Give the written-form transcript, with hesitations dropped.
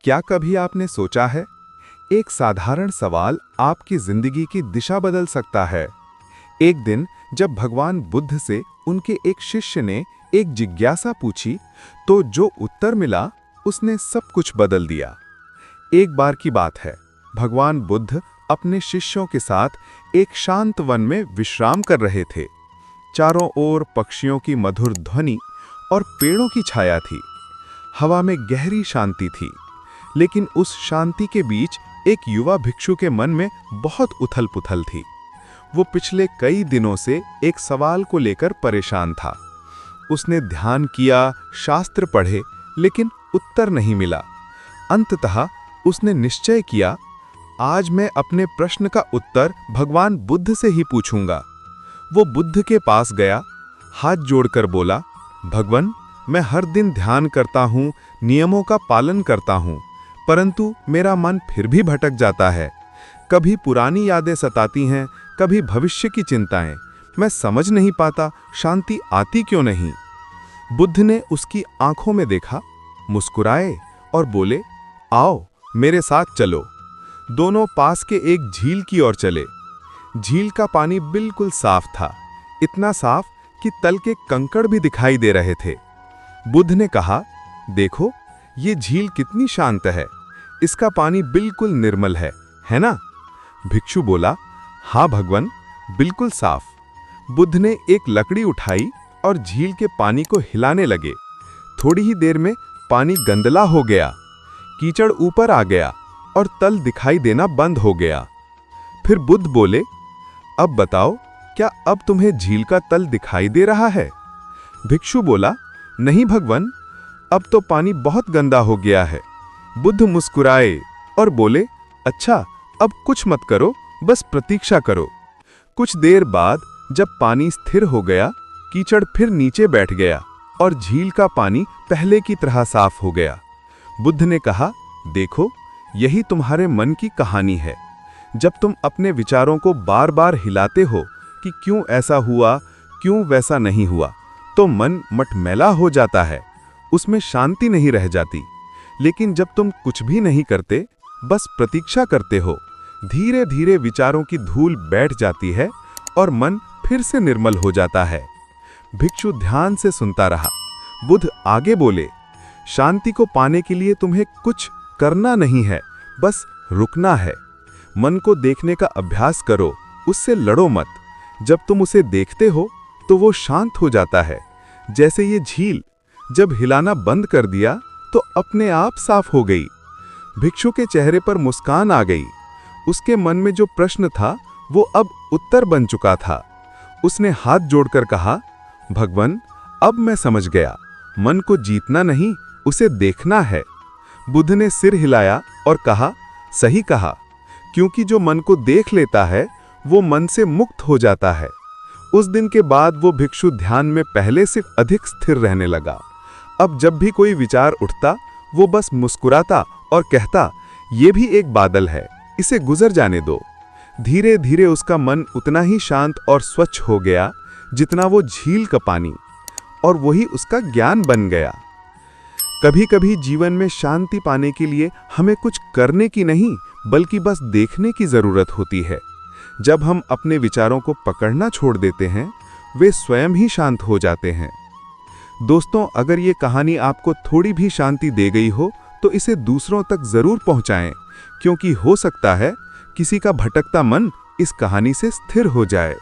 क्या कभी आपने सोचा है, एक साधारण सवाल आपकी जिंदगी की दिशा बदल सकता है। एक दिन जब भगवान बुद्ध से उनके एक शिष्य ने एक जिज्ञासा पूछी, तो जो उत्तर मिला उसने सब कुछ बदल दिया। एक बार की बात है, भगवान बुद्ध अपने शिष्यों के साथ एक शांत वन में विश्राम कर रहे थे। चारों ओर पक्षियों की मधुर ध्वनि और पेड़ों की छाया थी। हवा में गहरी शांति थी, लेकिन उस शांति के बीच एक युवा भिक्षु के मन में बहुत उथल-पुथल थी। वो पिछले कई दिनों से एक सवाल को लेकर परेशान था। उसने ध्यान किया, शास्त्र पढ़े, लेकिन उत्तर नहीं मिला। अंततः उसने निश्चय किया, आज मैं अपने प्रश्न का उत्तर भगवान बुद्ध से ही पूछूंगा। वो बुद्ध के पास गया, हाथ जोड़कर बोला, भगवान, मैं हर दिन ध्यान करता हूँ, नियमों का पालन करता हूँ, परंतु मेरा मन फिर भी भटक जाता है। कभी पुरानी यादें सताती हैं, कभी भविष्य की चिंताएं। मैं समझ नहीं पाता, शांति आती क्यों नहीं। बुद्ध ने उसकी आंखों में देखा, मुस्कुराए और बोले, आओ मेरे साथ चलो। दोनों पास के एक झील की ओर चले। झील का पानी बिल्कुल साफ था, इतना साफ कि तल के कंकड़ भी दिखाई दे रहे थे। बुद्ध ने कहा, देखो ये झील कितनी शांत है, इसका पानी बिल्कुल निर्मल है ना? भिक्षु बोला, हाँ भगवान, बिल्कुल साफ। बुद्ध ने एक लकड़ी उठाई और झील के पानी को हिलाने लगे। थोड़ी ही देर में पानी गंदला हो गया, कीचड़ ऊपर आ गया और तल दिखाई देना बंद हो गया। फिर बुद्ध बोले, अब बताओ, क्या अब तुम्हें झील का तल दिखाई दे रहा है? भिक्षु बोला, नहीं भगवान, अब तो पानी बहुत गंदा हो गया है। बुद्ध मुस्कुराए और बोले, अच्छा, अब कुछ मत करो, बस प्रतीक्षा करो। कुछ देर बाद जब पानी स्थिर हो गया, कीचड़ फिर नीचे बैठ गया और झील का पानी पहले की तरह साफ हो गया। बुद्ध ने कहा, देखो, यही तुम्हारे मन की कहानी है। जब तुम अपने विचारों को बार बार हिलाते हो कि क्यों ऐसा हुआ, क्यों वैसा नहीं हुआ, तो मन मटमैला हो जाता है, उसमें शांति नहीं रह जाती। लेकिन जब तुम कुछ भी नहीं करते, बस प्रतीक्षा करते हो, धीरे धीरे विचारों की धूल बैठ जाती है और मन फिर से निर्मल हो जाता है। भिक्षु ध्यान से सुनता रहा। बुद्ध आगे बोले, शांति को पाने के लिए तुम्हें कुछ करना नहीं है, बस रुकना है। मन को देखने का अभ्यास करो, उससे लड़ो मत। जब तुम उसे देखते हो तो वो शांत हो जाता है। जैसे ये झील, जब हिलाना बंद कर दिया तो अपने आप साफ हो गई। भिक्षु के चेहरे पर मुस्कान आ गई। उसके मन में जो प्रश्न था वो अब उत्तर बन चुका था। उसने हाथ जोड़कर कहा, भगवान, अब मैं समझ गया, मन को जीतना नहीं, उसे देखना है। बुद्ध ने सिर हिलाया और कहा, सही कहा, क्योंकि जो मन को देख लेता है वो मन से मुक्त हो जाता है। उस दिन के बाद वो भिक्षु ध्यान में पहले से अधिक स्थिर रहने लगा। अब जब भी कोई विचार उठता, वो बस मुस्कुराता और कहता, ये भी एक बादल है, इसे गुजर जाने दो। धीरे धीरे उसका मन उतना ही शांत और स्वच्छ हो गया जितना वो झील का पानी, और वही उसका ज्ञान बन गया। कभी कभी जीवन में शांति पाने के लिए हमें कुछ करने की नहीं, बल्कि बस देखने की जरूरत होती है। जब हम अपने विचारों को पकड़ना छोड़ देते हैं, वे स्वयं ही शांत हो जाते हैं। दोस्तों, अगर ये कहानी आपको थोड़ी भी शांति दे गई हो तो इसे दूसरों तक जरूर पहुंचाएं, क्योंकि हो सकता है किसी का भटकता मन इस कहानी से स्थिर हो जाए।